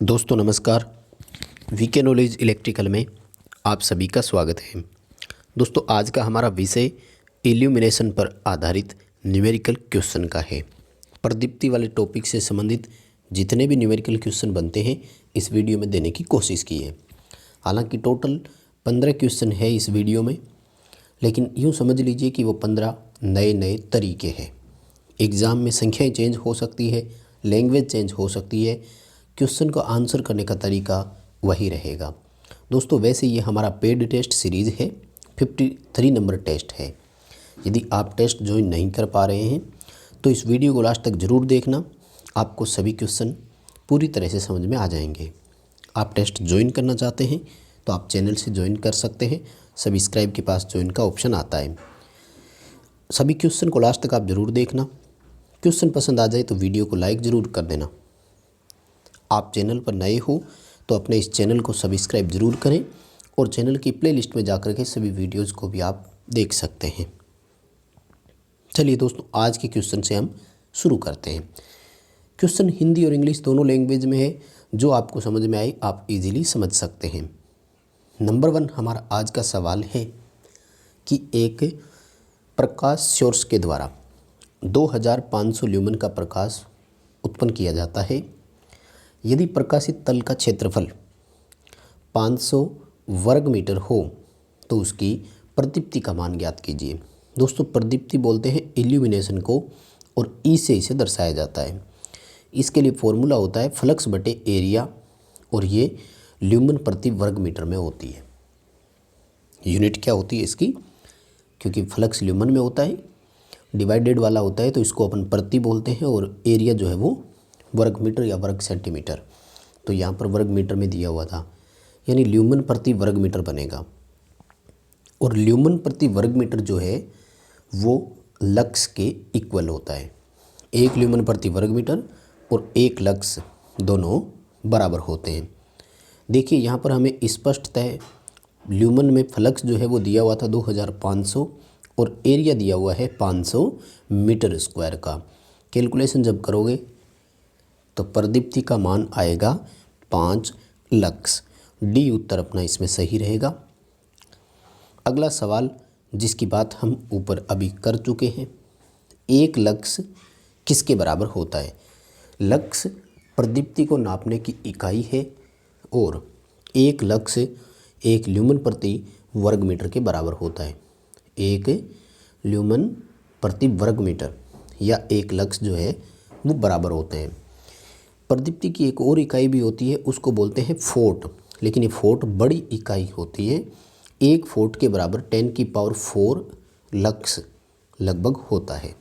दोस्तों नमस्कार। VK knowledge electrical में आप सभी का स्वागत है। दोस्तों आज का हमारा विषय इल्यूमिनेशन पर आधारित न्यूमेरिकल क्वेश्चन का है। प्रदीप्ति वाले टॉपिक से संबंधित जितने भी न्यूमेरिकल क्वेश्चन बनते हैं इस वीडियो में देने की कोशिश की है। हालांकि टोटल 15 क्वेश्चन है इस वीडियो में, लेकिन यूँ समझ लीजिए कि वो 15 नए तरीके हैं। एग्ज़ाम में संख्याएँ चेंज हो सकती है, लैंग्वेज चेंज हो सकती है, क्वेश्चन को आंसर करने का तरीका वही रहेगा। दोस्तों वैसे ये हमारा पेड टेस्ट सीरीज़ है, 53 नंबर टेस्ट है। यदि आप टेस्ट ज्वाइन नहीं कर पा रहे हैं तो इस वीडियो को लास्ट तक ज़रूर देखना, आपको सभी क्वेश्चन पूरी तरह से समझ में आ जाएंगे। आप टेस्ट ज्वाइन करना चाहते हैं तो आप चैनल से ज्वाइन कर सकते हैं, सब्सक्राइब के पास ज्वाइन का ऑप्शन आता है। सभी क्वेश्चन को लास्ट तक आप ज़रूर देखना। क्वेश्चन पसंद आ जाए तो वीडियो को लाइक ज़रूर कर देना। आप चैनल पर नए हो तो अपने इस चैनल को सब्सक्राइब ज़रूर करें और चैनल की प्लेलिस्ट में जाकर के सभी वीडियोज़ को भी आप देख सकते हैं। चलिए दोस्तों आज के क्वेश्चन से हम शुरू करते हैं। क्वेश्चन हिंदी और इंग्लिश दोनों लैंग्वेज में है, जो आपको समझ में आए आप इजीली समझ सकते हैं। नंबर 1 हमारा आज का सवाल है कि एक प्रकाश सोर्स के द्वारा 2500 ल्यूमन का प्रकाश उत्पन्न किया जाता है। यदि प्रकाशित तल का क्षेत्रफल 500 वर्ग मीटर हो तो उसकी प्रदीप्ति का मान ज्ञात कीजिए। दोस्तों प्रदीप्ति बोलते हैं इल्यूमिनेशन को, और ई से इसे दर्शाया जाता है। इसके लिए फॉर्मूला होता है फ्लक्स बटे एरिया, और ये ल्यूमन प्रति वर्ग मीटर में होती है। यूनिट क्या होती है इसकी, क्योंकि फ्लक्स ल्यूमन में होता है, डिवाइडेड वाला होता है तो इसको अपन प्रति बोलते हैं, और एरिया जो है वो वर्ग मीटर या वर्ग सेंटीमीटर। तो यहाँ पर वर्ग मीटर में दिया हुआ था, यानी ल्यूमन प्रति वर्ग मीटर बनेगा। और ल्यूमन प्रति वर्ग मीटर जो है वो लक्स के इक्वल होता है। 1 ल्यूमन प्रति वर्ग मीटर और 1 लक्स दोनों बराबर होते हैं। देखिए यहाँ पर हमें स्पष्टतः ल्यूमन में फ्लक्स जो है वो दिया हुआ था 2500 और एरिया दिया हुआ है 500 मीटर स्क्वायर का। कैलकुलेशन जब करोगे तो प्रदीप्ति का मान आएगा 5 लक्स। डी उत्तर अपना इसमें सही रहेगा। अगला सवाल जिसकी बात हम ऊपर अभी कर चुके हैं, 1 लक्स किसके बराबर होता है। लक्स प्रदीप्ति को नापने की इकाई है और 1 लक्स 1 ल्यूमन प्रति वर्ग मीटर के बराबर होता है। 1 ल्यूमन प्रति वर्ग मीटर या 1 लक्स जो है वो बराबर होते हैं। प्रदीप्ति की एक और इकाई भी होती है, उसको बोलते हैं फोट, लेकिन ये फोट बड़ी इकाई होती है। 1 फोट के बराबर 10⁴ लक्स लगभग होता है।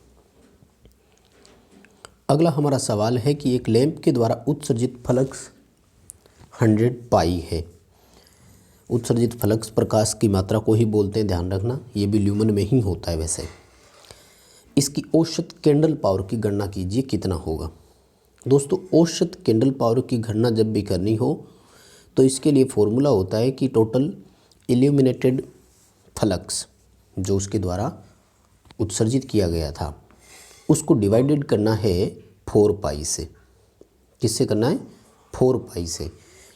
अगला हमारा सवाल है कि एक लैंप के द्वारा उत्सर्जित फ्लक्स 100 पाई है। उत्सर्जित फ्लक्स प्रकाश की मात्रा को ही बोलते हैं, ध्यान रखना, ये भी ल्यूमन में ही होता है। वैसे इसकी औसत कैंडल पावर की गणना कीजिए, कितना होगा। दोस्तों औसत कैंडल पावर की गणना जब भी करनी हो तो इसके लिए फॉर्मूला होता है कि टोटल इल्यूमिनेटेड फ्लक्स जो उसके द्वारा उत्सर्जित किया गया था उसको डिवाइडेड करना है 4 पाई से। किससे करना है, 4 पाई से।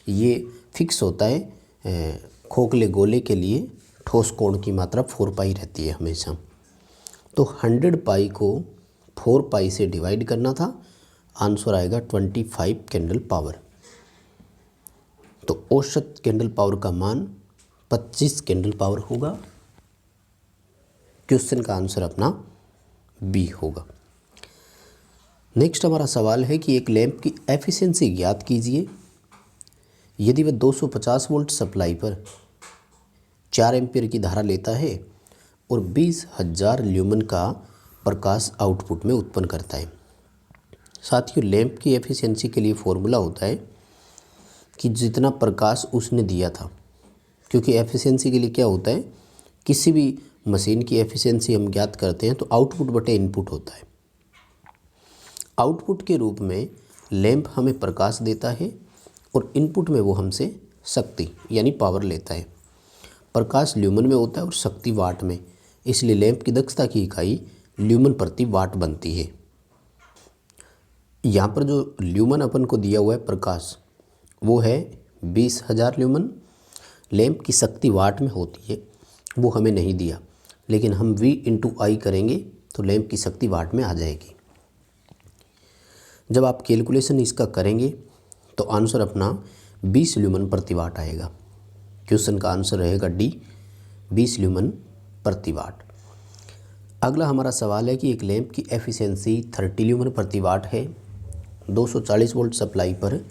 ये फिक्स होता है, खोखले गोले के लिए ठोस कोण की मात्रा 4 पाई रहती है हमेशा। तो 100 पाई को 4 पाई से डिवाइड करना था, आंसर आएगा 25 कैंडल पावर। तो औसत कैंडल पावर का मान 25 कैंडल पावर होगा। क्वेश्चन का आंसर अपना बी होगा। नेक्स्ट हमारा सवाल है कि एक लैंप की एफिशिएंसी ज्ञात कीजिए। यदि वह 250 वोल्ट सप्लाई पर 4 एम्पीयर की धारा लेता है और 20,000 ल्यूमन का प्रकाश आउटपुट में उत्पन्न करता है। साथियों लैंप की एफिशिएंसी के लिए फॉर्मूला होता है कि जितना प्रकाश उसने दिया था, क्योंकि एफिशिएंसी के लिए क्या होता है, किसी भी मशीन की एफिशिएंसी हम ज्ञात करते हैं तो आउटपुट बटे इनपुट होता है। आउटपुट के रूप में लैंप हमें प्रकाश देता है और इनपुट में वो हमसे शक्ति यानी पावर लेता है। प्रकाश ल्यूमन में होता है और शक्ति वाट में, इसलिए लैंप की दक्षता की इकाई ल्यूमन प्रति वाट बनती है। यहाँ पर जो ल्यूमन अपन को दिया हुआ है प्रकाश, वो है 20,000 ल्यूमन। लैंप की शक्ति वाट में होती है, वो हमें नहीं दिया, लेकिन हम V इंटू आई करेंगे तो लैंप की शक्ति वाट में आ जाएगी। जब आप कैलकुलेशन इसका करेंगे तो आंसर अपना 20 ल्यूमन प्रति वाट आएगा। क्वेश्चन का आंसर रहेगा डी, 20 ल्यूमन प्रति वाट। अगला हमारा सवाल है कि एक लैंप की एफिशिएंसी 30 ल्यूमन प्रति वाट है, 240 वोल्ट सप्लाई पर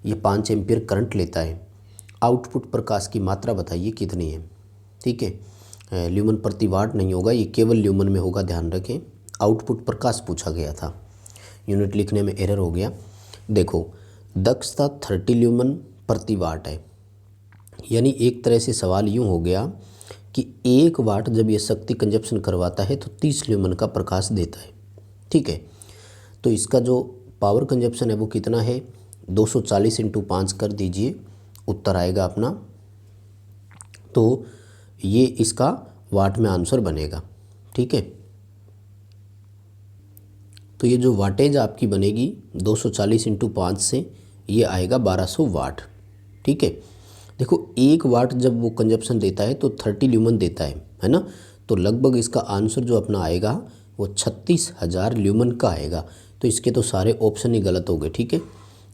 यह 5 एम्पियर करंट लेता है। आउटपुट प्रकाश की मात्रा बताइए कितनी है। ठीक है, ल्यूमन प्रति वाट नहीं होगा, ये केवल ल्यूमन में होगा, ध्यान रखें। आउटपुट प्रकाश पूछा गया था, यूनिट लिखने में एरर हो गया। देखो, दक्षता 30 ल्यूमन प्रति वाट है, यानी एक तरह से सवाल यूँ हो गया कि 1 वाट जब ये शक्ति कंजप्शन करवाता है तो 30 ल्यूमन का प्रकाश देता है। ठीक है, तो इसका जो पावर कंजप्शन है वो कितना है, 240 इंटू 5 कर दीजिए, उत्तर आएगा अपना। तो ये इसका वाट में आंसर बनेगा। ठीक है, तो ये जो वाटेज आपकी बनेगी 240 इंटू 5 से ये आएगा 1200 वाट। ठीक है, देखो 1 वाट जब वो कंजप्शन देता है तो 30 ल्यूमन देता है ना, तो लगभग इसका आंसर जो अपना आएगा वो 36,000 ल्यूमन का आएगा। तो इसके तो सारे ऑप्शन ही गलत हो गए। ठीक है,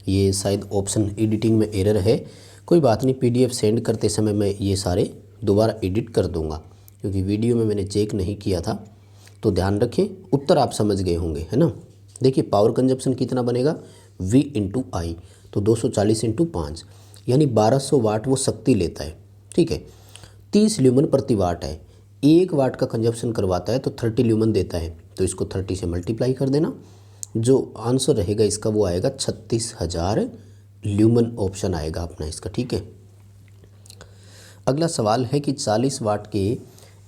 ये शायद ऑप्शन एडिटिंग में एरर है, कोई बात नहीं, PDF सेंड करते समय मैं ये सारे दोबारा एडिट कर दूंगा, क्योंकि वीडियो में मैंने चेक नहीं किया था। तो ध्यान रखें, उत्तर आप समझ गए होंगे, है ना। देखिए पावर कंजप्शन कितना बनेगा, V इंटू आई, तो 240 इंटू 5 यानी 1200 वाट वो शक्ति लेता है। ठीक है, 30 ल्यूमन प्रति वाट है, 1 वाट का कंजप्शन करवाता है तो 30 ल्यूमन देता है, तो इसको 30 से मल्टीप्लाई कर देना, जो आंसर रहेगा इसका वो आएगा 36,000 ल्यूमन, ऑप्शन आएगा अपना इसका। ठीक है, अगला सवाल है कि 40 वाट के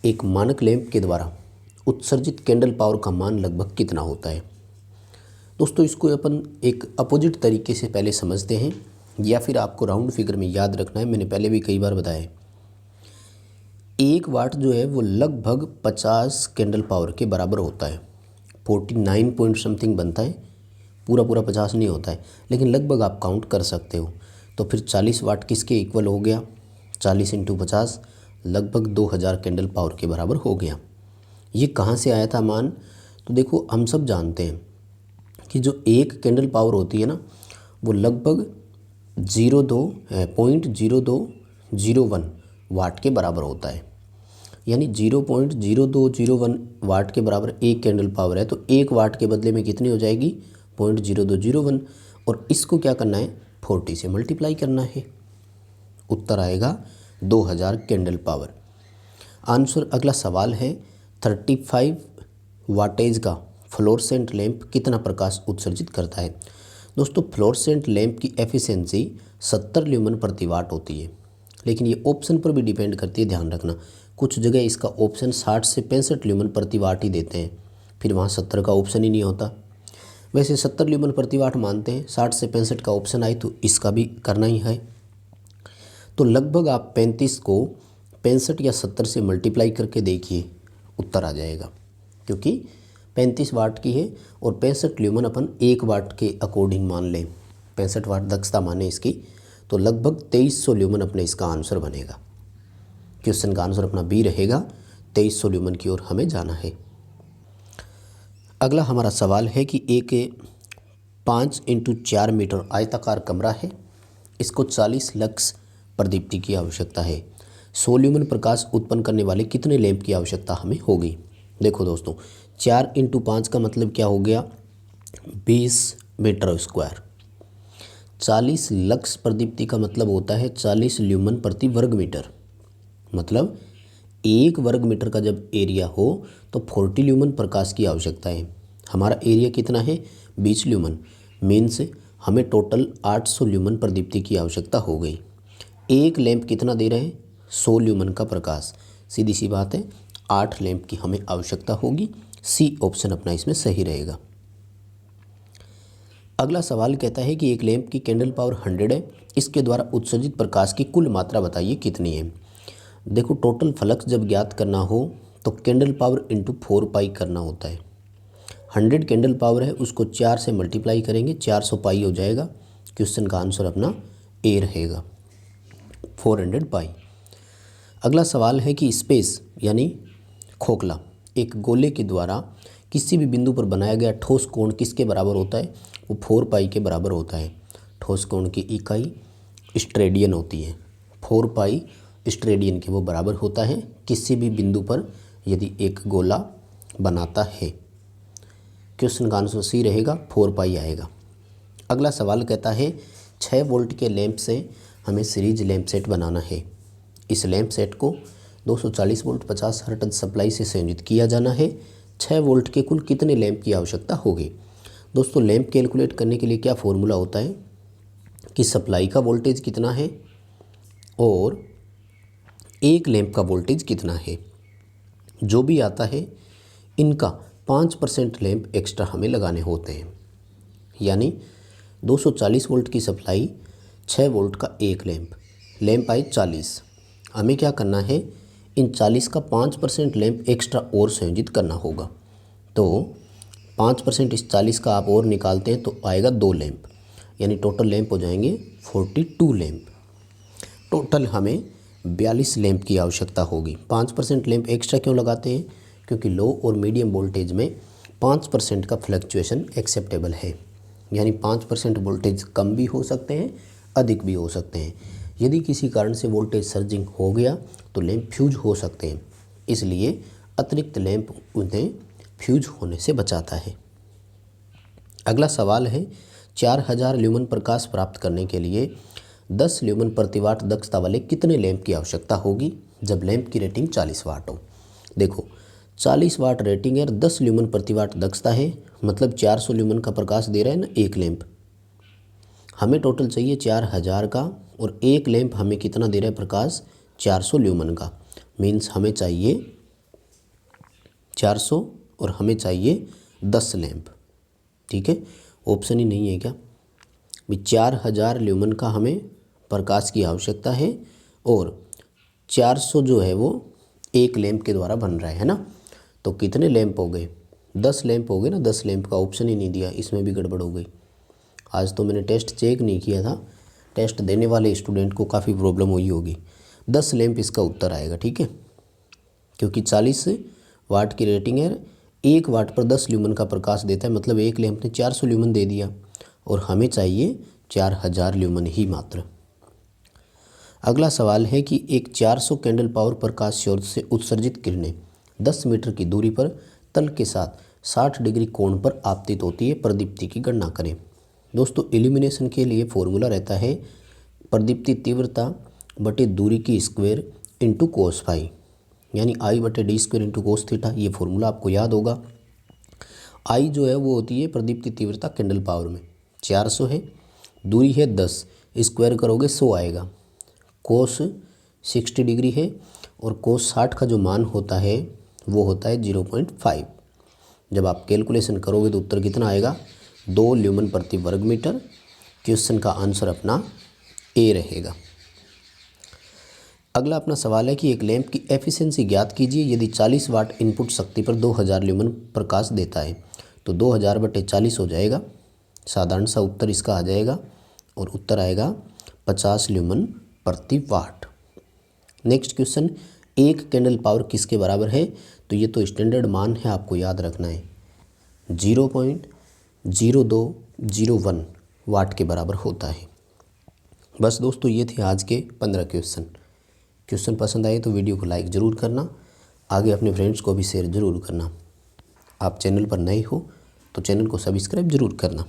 एक मानक लैंप के द्वारा उत्सर्जित कैंडल पावर का मान लगभग कितना होता है। दोस्तों इसको अपन एक अपोजिट तरीके से पहले समझते हैं, या फिर आपको राउंड फिगर में याद रखना है, मैंने पहले भी कई बार बताया। 1 वाट जो है वो लगभग 50 कैंडल पावर के बराबर होता है, 49 पॉइंट समथिंग बनता है, पूरा 50 नहीं होता है, लेकिन लगभग आप काउंट कर सकते हो। तो फिर 40 वाट किसके इक्वल हो गया, 40 इंटू 50 लगभग 2000 कैंडल पावर के बराबर हो गया। ये कहाँ से आया था मान, तो देखो हम सब जानते हैं कि जो एक कैंडल पावर होती है ना वो लगभग 0.0201 वाट के बराबर होता है, यानी 0.0201 वाट के बराबर एक कैंडल पावर है, तो 1 वाट के बदले में कितनी हो जाएगी, 0.0201, और इसको क्या करना है, 40 से मल्टीप्लाई करना है, उत्तर आएगा 2000 कैंडल पावर। आंसर अगला सवाल है 35 वाटेज का फ्लोरेसेंट लैंप कितना प्रकाश उत्सर्जित करता है। दोस्तों फ्लोरेसेंट लैंप की एफिशिएंसी 70 ल्यूमन प्रति वाट होती है, लेकिन ये ऑप्शन पर भी डिपेंड करती है, ध्यान रखना। कुछ जगह इसका ऑप्शन 60 से 65 ल्यूमन प्रति वाट ही देते हैं, फिर वहाँ 70 का ऑप्शन ही नहीं होता। वैसे 70 ल्यूमन प्रति वाट मानते हैं, 60 से 65 का ऑप्शन आए तो इसका भी करना ही है। तो लगभग आप 35 को 65 या 70 से मल्टीप्लाई करके देखिए, उत्तर आ जाएगा, क्योंकि 35 वाट की है और 65 ल्यूमन अपन 1 वाट के अकॉर्डिंग मान लें, 65 वाट दक्षता माने इसकी, तो लगभग 2300 ल्यूमन अपने इसका आंसर बनेगा। क्वेश्चन का आंसर अपना बी रहेगा, 2300 ल्यूमन की ओर हमें जाना है। अगला हमारा सवाल है कि एक 5 इंटू 4 मीटर आयताकार कमरा है, इसको 40 लक्स प्रदीप्ति की आवश्यकता है, 100 ल्यूमन प्रकाश उत्पन्न करने वाले कितने लैंप की आवश्यकता हमें होगी। देखो दोस्तों 4 इंटू 5 का मतलब क्या हो गया, 20 मीटर स्क्वायर। 40 लक्स प्रदीप्ति का मतलब होता है 40 ल्यूमन प्रति वर्ग मीटर, मतलब 1 वर्ग मीटर का जब एरिया हो तो 40 ल्यूमन प्रकाश की आवश्यकता है। हमारा एरिया कितना है, 20 ल्यूमन, मीन्स हमें टोटल 800 ल्यूमन प्रदीप्ति की आवश्यकता हो गई। एक लैंप कितना दे रहे हैं, 100 ल्यूमन का प्रकाश, सीधी सी बात है 8 लैंप की हमें आवश्यकता होगी। सी ऑप्शन अपना इसमें सही रहेगा। अगला सवाल कहता है कि एक लैंप की कैंडल पावर 100 है, इसके द्वारा उत्सर्जित प्रकाश की कुल मात्रा बताइए कितनी है। देखो टोटल फ्लक्स जब ज्ञात करना हो तो कैंडल पावर इंटू 4 पाई करना होता है। 100 कैंडल पावर है, उसको 4 से मल्टीप्लाई करेंगे, 400 पाई हो जाएगा। क्वेश्चन का आंसर अपना ए रहेगा 400 पाई। अगला सवाल है कि स्पेस यानी खोखला एक गोले के द्वारा किसी भी बिंदु पर बनाया गया ठोस कोण किसके बराबर होता है? वो 4 पाई के बराबर होता है। ठोस कोण की इकाई स्ट्रेडियन होती है। 4 पाई स्ट्रेडियन के वो बराबर होता है किसी भी बिंदु पर यदि एक गोला बनाता है। क्वेश्चन का आंसर सी रहेगा, 4 पाई आएगा। अगला सवाल कहता है 6 वोल्ट के लैंप से हमें सीरीज लैंप सेट बनाना है। इस लैंप सेट को 240 वोल्ट 50 हर्ट्ज सप्लाई से संयोजित किया जाना है। 6 वोल्ट के कुल कितने लैंप की आवश्यकता होगी? दोस्तों लैंप कैलकुलेट करने के लिए क्या फॉर्मूला होता है कि सप्लाई का वोल्टेज कितना है और एक लैंप का वोल्टेज कितना है। जो भी आता है इनका 5% लैंप एक्स्ट्रा हमें लगाने होते हैं। यानी 240 वोल्ट की सप्लाई, 6 वोल्ट का एक लैंप आए 40। हमें क्या करना है, इन 40 का 5% लैंप एक्स्ट्रा और संयोजित करना होगा। तो 5% इस 40 का आप और निकालते हैं तो आएगा 2 लैंप, यानी टोटल लैंप हो जाएंगे 42 लैंप। टोटल हमें 42 लैंप की आवश्यकता होगी। 5% लैंप एक्स्ट्रा क्यों लगाते हैं? क्योंकि लो और मीडियम वोल्टेज में 5% का फ्लक्चुएशन एक्सेप्टेबल है। यानी 5% वोल्टेज कम भी हो सकते हैं, अधिक भी हो सकते हैं। यदि किसी कारण से वोल्टेज सर्जिंग हो गया तो लैंप फ्यूज हो सकते हैं, इसलिए अतिरिक्त लैंप उन्हें फ्यूज होने से बचाता है। अगला सवाल है 4000 ल्यूमन प्रकाश प्राप्त करने के लिए 10 ल्यूमन प्रति वाट दक्षता वाले कितने लैंप की आवश्यकता होगी जब लैंप की रेटिंग 40 वाट हो। देखो 40 वाट रेटिंग है, 10 ल्यूमन प्रति वाट दक्षता है, मतलब 400 ल्यूमन का प्रकाश दे रहा है ना एक लैंप। हमें टोटल चाहिए 4000 का और एक लैंप हमें कितना दे रहा है प्रकाश? 400 ल्यूमन का। मीन्स हमें चाहिए 400 और हमें चाहिए 10 लैंप। ठीक है, ऑप्शन ही नहीं है क्या? 4000 ल्यूमन का हमें प्रकाश की आवश्यकता है और 400 जो है वो एक लैंप के द्वारा बन रहा है ना। तो कितने लैंप हो गए? 10 लैंप हो गए ना। 10 लैंप का ऑप्शन ही नहीं दिया, इसमें भी गड़बड़ हो गई। आज तो मैंने टेस्ट चेक नहीं किया था, टेस्ट देने वाले स्टूडेंट को काफ़ी प्रॉब्लम हुई होगी। 10 लैंप इसका उत्तर आएगा। ठीक है, क्योंकि 40 वाट की रेटिंग है, 1 वाट पर 10 ल्यूमन का प्रकाश देता है, मतलब एक लैंप ने 400 ल्यूमन दे दिया और हमें चाहिए 4000 ल्यूमन ही मात्र। अगला सवाल है कि एक 400 कैंडल पावर प्रकाश स्रोत से उत्सर्जित किरणें 10 मीटर की दूरी पर तल के साथ 60 डिग्री कोण पर आपतित होती है। प्रदीप्ति की गणना करें। दोस्तों इल्यूमिनेशन के लिए फॉर्मूला रहता है प्रदीप्ति तीव्रता बटे दूरी की स्क्वायर इंटू कोस फाई, यानी आई बटे D square into cos theta. ये फॉर्मूला आपको याद होगा। आई जो है वो होती है प्रदीप्ति तीव्रता कैंडल पावर में, 400 है, दूरी है 10, स्क्वायर करोगे 100 आएगा। कोस 60 डिग्री है और कोस 60 का जो मान होता है वो होता है 0.5। जब आप कैलकुलेशन करोगे तो उत्तर कितना आएगा? 2 ल्यूमन प्रति वर्ग मीटर। क्वेश्चन का आंसर अपना ए रहेगा। अगला अपना सवाल है कि एक लैंप की एफिशिएंसी ज्ञात कीजिए यदि 40 वाट इनपुट शक्ति पर 2000 ल्यूमन प्रकाश देता है। तो 2000 बटे 40 हो जाएगा, साधारण सा उत्तर इसका आ जाएगा और उत्तर आएगा 50 ल्यूमन प्रति वाट। नेक्स्ट क्वेश्चन, एक कैंडल पावर किसके बराबर है? तो ये तो स्टैंडर्ड मान है, आपको याद रखना है, 0.0201 वाट के बराबर होता है। बस दोस्तों ये थे आज के 15 क्वेश्चन पसंद आए तो वीडियो को लाइक ज़रूर करना, आगे अपने फ्रेंड्स को भी शेयर ज़रूर करना। आप चैनल पर नए हो तो चैनल को सब्सक्राइब ज़रूर करना।